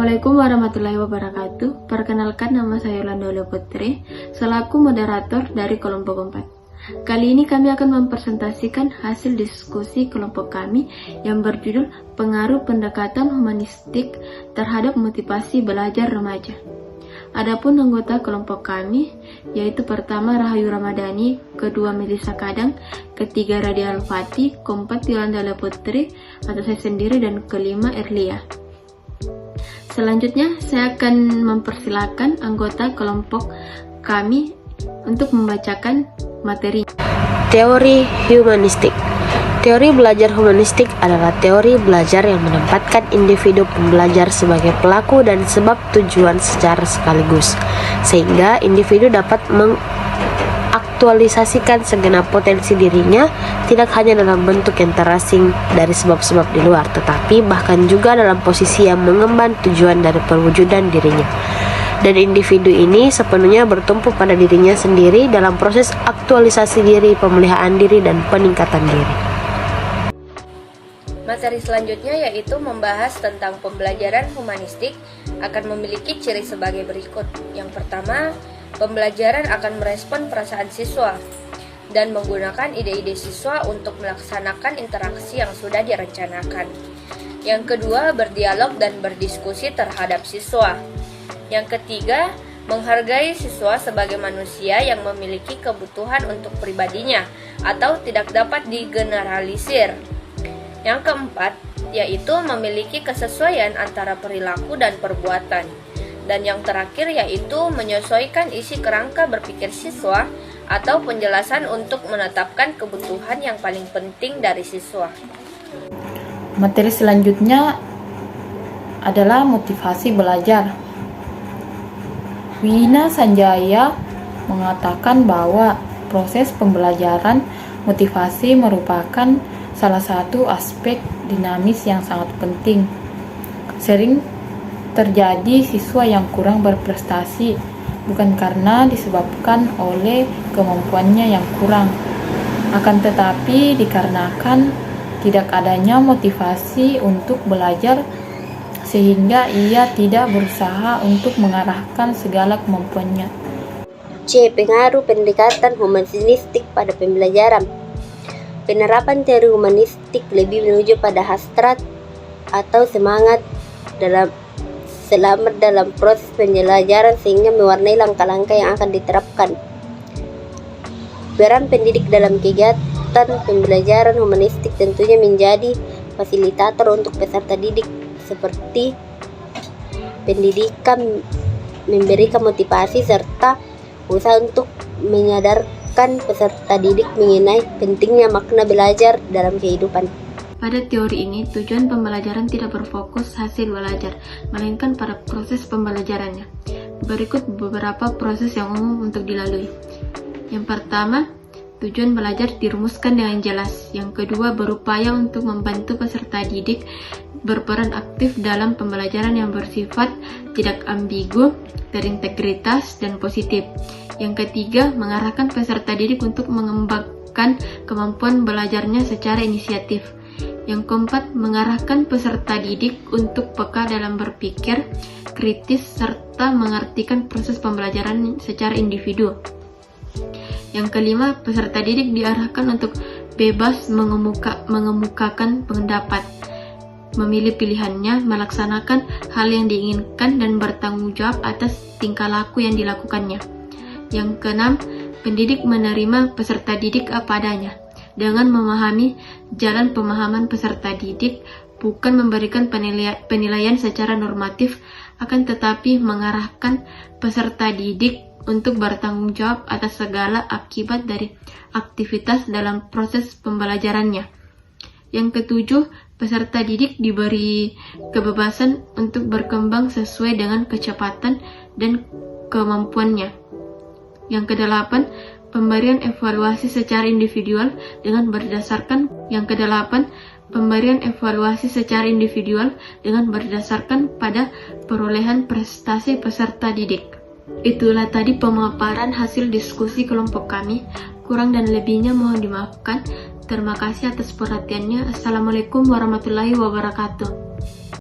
Assalamualaikum warahmatullahi wabarakatuh. Perkenalkan, nama saya Yolanda Putri, selaku moderator dari kelompok 4. Kali ini kami akan mempresentasikan hasil diskusi kelompok kami yang berjudul Pengaruh Pendekatan Humanistik Terhadap Motivasi Belajar Remaja. Adapun anggota kelompok kami, yaitu pertama Rahayu Ramadhani, kedua Melisa Kadang, ketiga Radia Alfati, keempat Yolanda Putri atau saya sendiri, dan kelima Erlia. Selanjutnya, saya akan mempersilakan anggota kelompok kami untuk membacakan materi. Teori humanistik. Teori belajar humanistik adalah teori belajar yang menempatkan individu pembelajar sebagai pelaku dan sebab tujuan secara sekaligus, sehingga individu dapat mengaktualisasikan segenap potensi dirinya, tidak hanya dalam bentuk yang terasing dari sebab-sebab di luar, tetapi bahkan juga dalam posisi yang mengemban tujuan dari perwujudan dirinya. Dan individu ini sepenuhnya bertumpu pada dirinya sendiri dalam proses aktualisasi diri, pemeliharaan diri, dan peningkatan diri. Materi selanjutnya yaitu membahas tentang pembelajaran humanistik akan memiliki ciri sebagai berikut. Yang pertama, pembelajaran akan merespon perasaan siswa dan menggunakan ide-ide siswa untuk melaksanakan interaksi yang sudah direncanakan. Yang kedua, berdialog dan berdiskusi terhadap siswa. Yang ketiga, menghargai siswa sebagai manusia yang memiliki kebutuhan untuk pribadinya atau tidak dapat digeneralisir. Yang keempat, yaitu memiliki kesesuaian antara perilaku dan perbuatan. Dan yang terakhir yaitu menyesuaikan isi kerangka berpikir siswa atau penjelasan untuk menetapkan kebutuhan yang paling penting dari siswa. Materi selanjutnya adalah motivasi belajar. Wina Sanjaya mengatakan bahwa proses pembelajaran motivasi merupakan salah satu aspek dinamis yang sangat penting. Sering terjadi siswa yang kurang berprestasi bukan karena disebabkan oleh kemampuannya yang kurang, akan tetapi dikarenakan tidak adanya motivasi untuk belajar, sehingga ia tidak berusaha untuk mengarahkan segala kemampuannya. C. Pengaruh pendekatan humanistik pada pembelajaran. Penerapan teori humanistik lebih menuju pada hasrat atau semangat selamat dalam proses pembelajaran, sehingga mewarnai langkah-langkah yang akan diterapkan. Peran pendidik dalam kegiatan pembelajaran humanistik tentunya menjadi fasilitator untuk peserta didik, seperti pendidikan memberikan motivasi serta usaha untuk menyadarkan peserta didik mengenai pentingnya makna belajar dalam kehidupan. Pada teori ini, tujuan pembelajaran tidak berfokus hasil belajar, melainkan pada proses pembelajarannya. Berikut beberapa proses yang umum untuk dilalui. Yang pertama, tujuan belajar dirumuskan dengan jelas. Yang kedua, berupaya untuk membantu peserta didik berperan aktif dalam pembelajaran yang bersifat tidak ambigu, berintegritas, dan positif. Yang ketiga, mengarahkan peserta didik untuk mengembangkan kemampuan belajarnya secara inisiatif. Yang keempat, mengarahkan peserta didik untuk peka dalam berpikir kritis serta mengartikan proses pembelajaran secara individu. Yang kelima, peserta didik diarahkan untuk bebas mengemukakan pendapat, memilih pilihannya, melaksanakan hal yang diinginkan, dan bertanggung jawab atas tingkah laku yang dilakukannya. Yang keenam, pendidik menerima peserta didik apa adanya, dengan memahami jalan pemahaman peserta didik, bukan memberikan penilaian secara normatif, akan tetapi mengarahkan peserta didik untuk bertanggung jawab atas segala akibat dari aktivitas dalam proses pembelajarannya. Yang ketujuh, peserta didik diberi kebebasan untuk berkembang sesuai dengan kecepatan dan kemampuannya. Yang kedelapan, pemberian evaluasi secara individual berdasarkan pada perolehan prestasi peserta didik. Itulah tadi pemaparan hasil diskusi kelompok kami. Kurang dan lebihnya mohon dimaafkan. Terima kasih atas perhatiannya. Assalamualaikum warahmatullahi wabarakatuh.